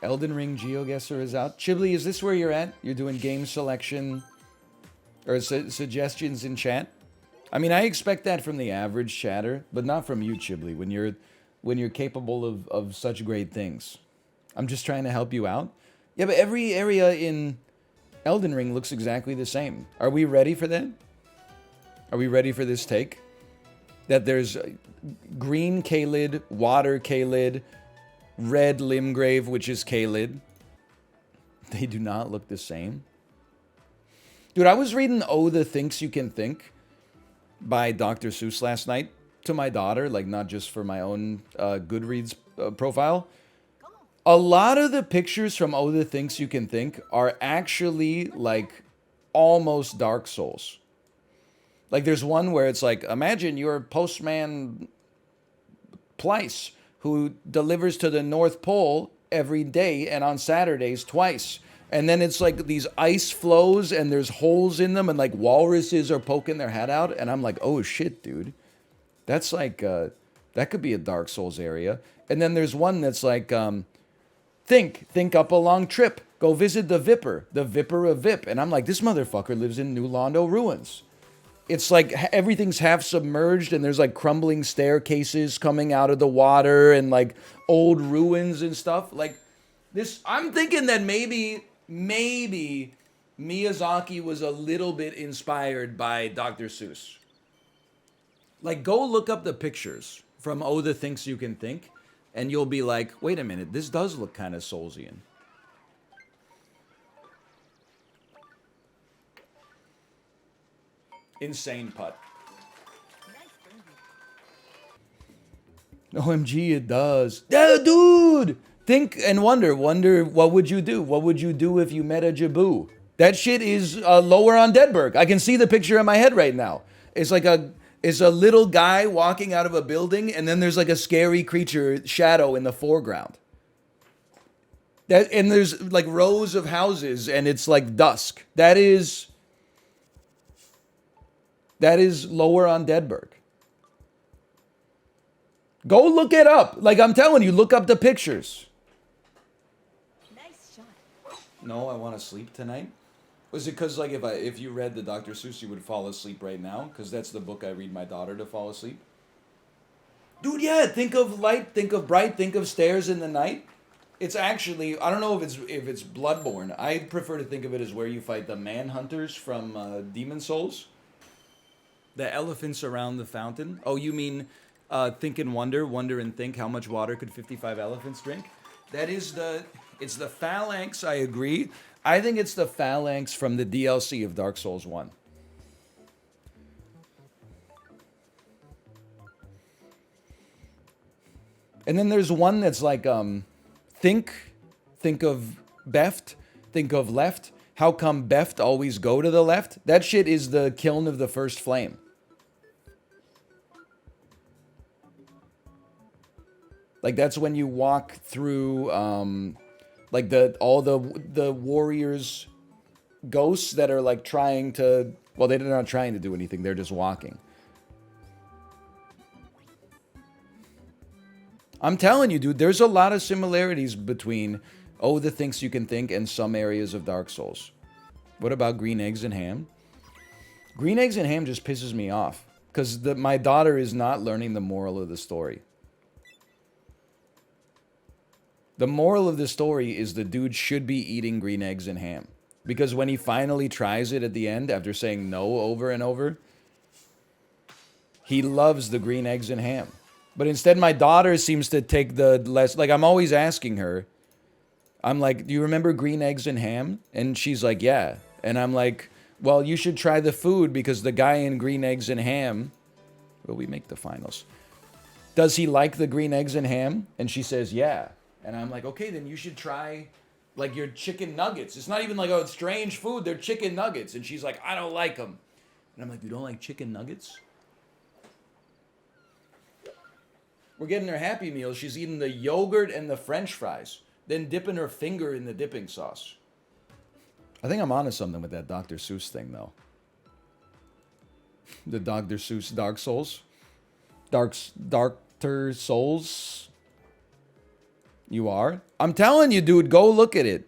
Elden Ring Geoguessr is out. Chibli, is this where you're at? You're doing game selection or suggestions in chat? I mean, I expect that from the average chatter, but not from you, Chibli, when you're capable of such great things. I'm just trying to help you out. Yeah, but every area in Elden Ring looks exactly the same. Are we ready for that? Are we ready for this take? That there's green K-lid, water K-lid, red Limgrave, which is K-lid. They do not look the same. Dude, I was reading Oh, the Thinks You Can Think by Dr. Seuss last night to my daughter, like not just for my own Goodreads profile. A lot of the pictures from Oh, the Thinks You Can Think are actually like almost Dark Souls. Like there's one where it's like, imagine you're postman Pleiss who delivers to the North Pole every day and on Saturdays twice. And then it's like these ice flows and there's holes in them and like walruses are poking their head out. And I'm like, oh shit, dude. That's like, that could be a Dark Souls area. And then there's one that's like, think up a long trip. Go visit the Viper of Vip. And I'm like, this motherfucker lives in New Londo ruins. It's like everything's half submerged and there's like crumbling staircases coming out of the water and like old ruins and stuff. Like this, I'm thinking that maybe Miyazaki was a little bit inspired by Dr. Seuss. Like go look up the pictures from Oh, the Thinks You Can Think and you'll be like, wait a minute, this does look kind of Soulsian. Insane putt. OMG, it does. Yeah, dude! Think and wonder what would you do? What would you do if you met a Jabu? That shit is lower on Deadberg. I can see the picture in my head right now. It's like it's a little guy walking out of a building and then there's like a scary creature shadow in the foreground. And there's like rows of houses and it's like dusk. That is lower on Deadberg. Go look it up. Like I'm telling you, look up the pictures. Nice shot. No, I want to sleep tonight. Was it because like if you read the Dr. Seuss, you would fall asleep right now? Because that's the book I read my daughter to fall asleep. Dude, yeah. Think of light. Think of bright. Think of stairs in the night. It's actually, I don't know if it's Bloodborne. I prefer to think of it as where you fight the Manhunters from Demon Souls. The elephants around the fountain. Oh, you mean think and wonder and think how much water could 55 elephants drink? That is it's the phalanx, I agree. I think it's the phalanx from the DLC of Dark Souls 1. And then there's one that's like, think of Beft, think of left. How come Beft always go to the left? That shit is the kiln of the first flame. Like that's when you walk through, like all the warriors' ghosts that are like trying to. Well, they're not trying to do anything. They're just walking. I'm telling you, dude. There's a lot of similarities between Oh, the Things You Can Think and some areas of Dark Souls. What about green eggs and ham? Green eggs and ham just pisses me off because my daughter is not learning the moral of the story. The moral of the story is the dude should be eating green eggs and ham. Because when he finally tries it at the end, after saying no over and over, he loves the green eggs and ham. But instead, my daughter seems to take the less... Like, I'm always asking her, I'm like, do you remember green eggs and ham? And she's like, yeah. And I'm like, well, you should try the food because the guy in green eggs and ham... Will we make the finals? Does he like the green eggs and ham? And she says, yeah. And I'm like, okay, then you should try, like, your chicken nuggets. It's not even like, oh, it's strange food. They're chicken nuggets. And she's like, I don't like them. And I'm like, you don't like chicken nuggets? We're getting her Happy Meal. She's eating the yogurt and the French fries, then dipping her finger in the dipping sauce. I think I'm onto something with that Dr. Seuss thing, though. The Dr. Seuss Dark Souls. Darker Souls. You are? I'm telling you, dude, go look at it.